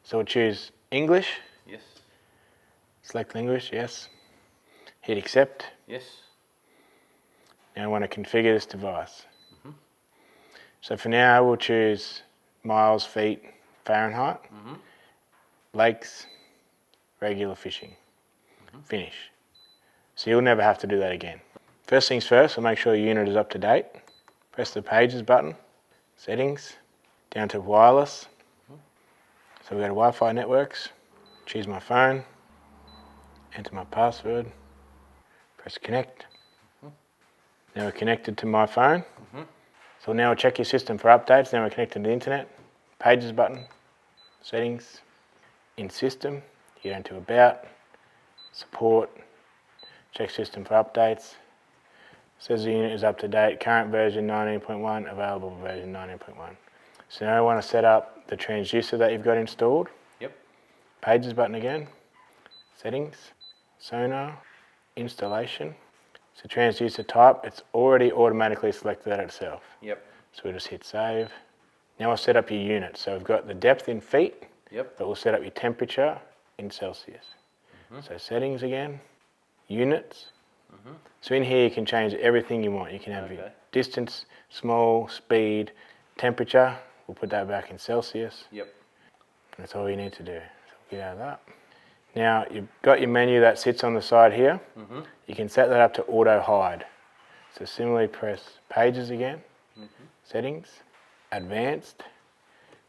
So we'll choose English. Yes. Select language, yes. Hit accept. Yes. Now I want to configure this device. So for now we'll choose miles, feet, Fahrenheit, lakes, regular fishing. Finish. So you'll never have to do that again. First things first, we'll make sure your unit is up to date. Press the pages button, settings, down to wireless. So we go to Wi-Fi networks, choose my phone, enter my password, press connect. Now we're connected to my phone. So now we'll check your system for updates. Now we're connected to the internet. Pages button, settings, in system, you go into about, support, check system for updates. Says the unit is up to date, current version 19.1, available version 19.1. So now I want to set up the transducer that you've got installed. Yep. Pages button again, settings, sonar, installation. So transducer type, it's already automatically selected that itself. Yep. So we'll just hit save. Now we'll set up your unit. So we've got the depth in feet, but we'll set up your temperature in Celsius. So settings again, units. So in here you can change everything you want. You can have your distance, small, speed, temperature. We'll put that back in Celsius. Yep. That's all you need to do. So get out of that. Now you've got your menu that sits on the side here. You can set that up to auto hide. So similarly press pages again, settings, advanced.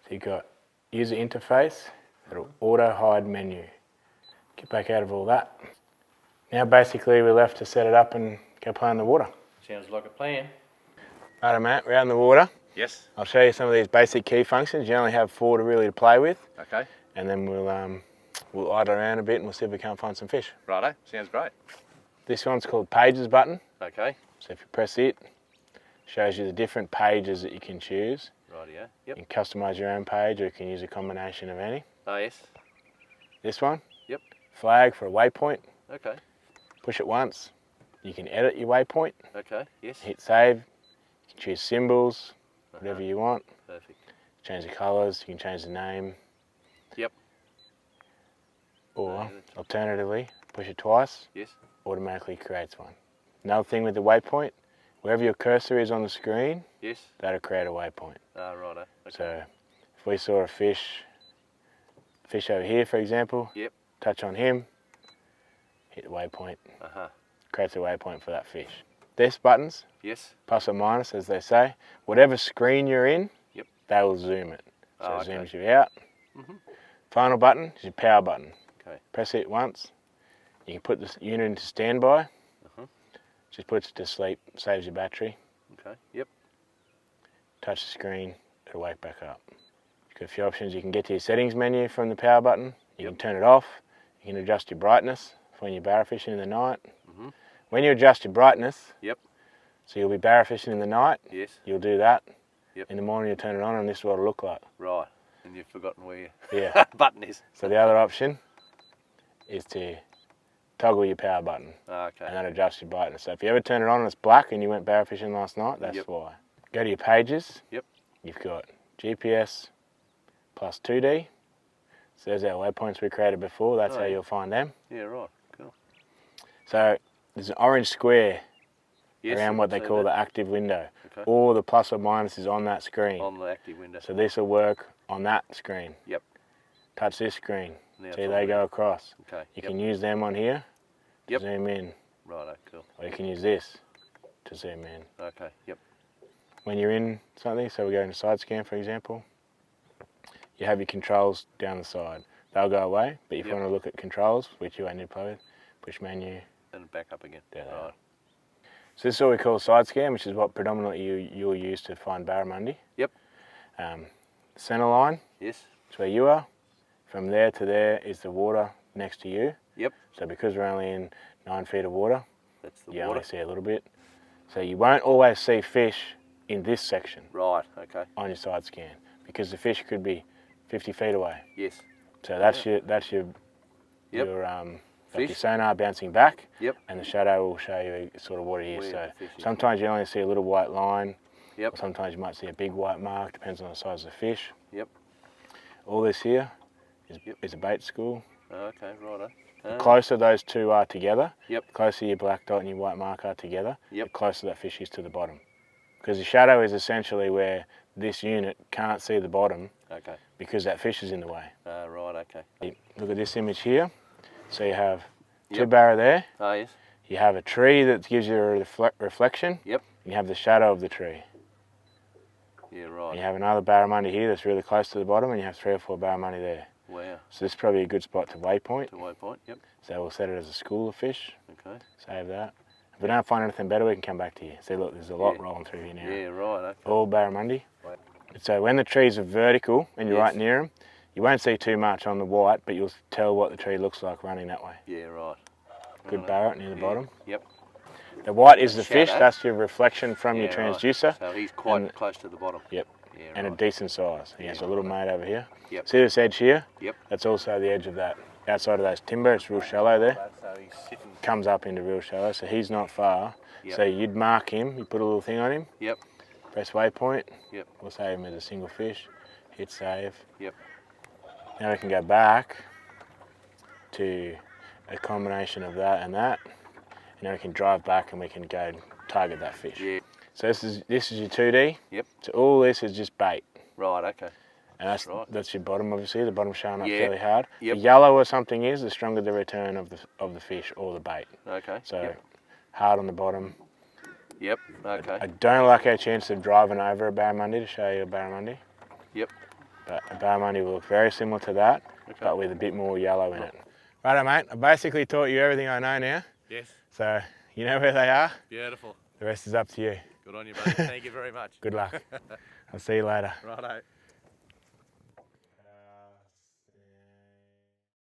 So you've got user interface, it'll auto hide menu. Get back out of all that. Now basically we're left to set it up and go play in the water. Sounds like a plan. Righto mate, we're out in the water. Yes. I'll show you some of these basic key functions. You only have 4 to really play with. Okay. And then we'll idle around a bit and we'll see if we can't find some fish. Righto, sounds great. This one's called pages button. Okay. So if you press it, shows you the different pages that you can choose. Rightio, yep. You can customise your own page or you can use a combination of any. Oh yes. This one, Yep. flag for a waypoint. Okay. Push it once. You can edit your waypoint. Okay, yes. Hit save. You can choose symbols, whatever you want. Perfect. Change the colours, you can change the name. Yep. Or alternatively, push it twice. Yes. Automatically creates one. Another thing with the waypoint, wherever your cursor is on the screen, yes. That'll create a waypoint. Ah, righto. Okay. So if we saw a fish over here for example, yep. Touch on him, hit the waypoint, creates a waypoint for that fish. This buttons, yes. plus or minus as they say, whatever screen you're in, yep. They will zoom it. So it zooms you out. Final button is your power button. Okay. Press it once, you can put this unit into standby, just puts it to sleep, saves your battery. Okay, yep. Touch the screen, it'll wake back up. You've got a few options. You can get to your settings menu from the power button. You can turn it off. You can adjust your brightness for when you're barra fishing in the night. When you adjust your brightness, yep. So you'll be barra fishing in the night, yes. You'll do that. Yep. In the morning you turn it on and this is what it'll look like. Right, and you've forgotten where your button is. So the other option is to toggle your power button. Okay. And that adjusts your brightness. So if you ever turn it on and it's black and you went barra fishing last night, that's why. Go to your pages. Yep. You've got GPS plus 2D. So there's our waypoints we created before. That's how you'll find them. Yeah, right. Cool. So there's an orange square around what they call the active window. Okay. All the plus or minus is on that screen. On the active window. So this will work on that screen. Yep. Touch this screen. Now See they go across. Okay. You can use them on here to zoom in. Right, cool. Or you can use this to zoom in. Okay, yep. When you're in something, so we go into SideScan for example, you have your controls down the side. They'll go away, but if you want to look at controls, which you only play with, push menu. And back up again. Right. So this is what we call SideScan, which is what predominantly you'll use to find barramundi. Yep. Center line. Yes. It's where you are. From there to there is the water next to you. Yep. So because we're only in 9 feet of water, that's the you water. only see a little bit. So you won't always see fish in this section. Right, okay. On your SideScan, because the fish could be 50 feet away. Yes. So that's your sonar bouncing back. Yep. And the shadow will show you sort of what it is. So sometimes you only see a little white line. Yep. Or sometimes you might see a big white mark, depends on the size of the fish. Yep. All this here is a bait school. Okay, righto. The closer those two are together, Yep. the closer your black dot and your white mark are together, Yep. the closer that fish is to the bottom. Because the shadow is essentially where this unit can't see the bottom Okay. because that fish is in the way. Right, okay. Look at this image here. So you have two Yep. barra there. Oh, yes. You have a tree that gives you a reflection. Yep. And you have the shadow of the tree. Yeah, right. And you have another barramundi here that's really close to the bottom, and you have 3 or 4 barramundi there. Wow. So this is probably a good spot to waypoint. To waypoint, yep. So we'll set it as a school of fish. Okay. Save that. If we don't find anything better, we can come back to you. See, look, there's a lot rolling through here now. Yeah, right, okay. All barramundi. Right. So when the trees are vertical and you're Yes. right near them, you won't see too much on the white, but you'll tell what the tree looks like running that way. Yeah, right. Good barra near the bottom. Yep. The white is the fish, Shadow. that's your reflection from your Yeah, transducer. Right. So he's quite And- close to the bottom. Yep. Yeah, And a right. decent size. He has a little mate over here. Yep. See this edge here? Yep. That's also the edge of that. Outside of those timber, it's real shallow there. So he's sitting. Comes up into real shallow, so he's not far. Yep. So you'd mark him, you put a little thing on him, Yep. press waypoint, Yep. we'll save him as a single fish, hit save. Yep. Now we can go back to a combination of that, and then we can drive back and we can go target that fish. Yeah. So this is your 2D. Yep. So all this is just bait. Right, okay. And that's your bottom, obviously. The bottom's showing up Yeah. fairly hard. Yep. The yellow or something is, the stronger the return of the fish or the bait. Okay. So Yep. hard on the bottom. Yep. Okay. I don't like our chance of driving over a barramundi to show you a barramundi. Yep. But a barramundi will look very similar to that, Okay. but with a bit more yellow in it. Righto, mate. I basically taught you everything I know now. Yes. So you know where they are. Beautiful. The rest is up to you. Good on you, buddy. Thank you very much. Good luck. I'll see you later. Righto.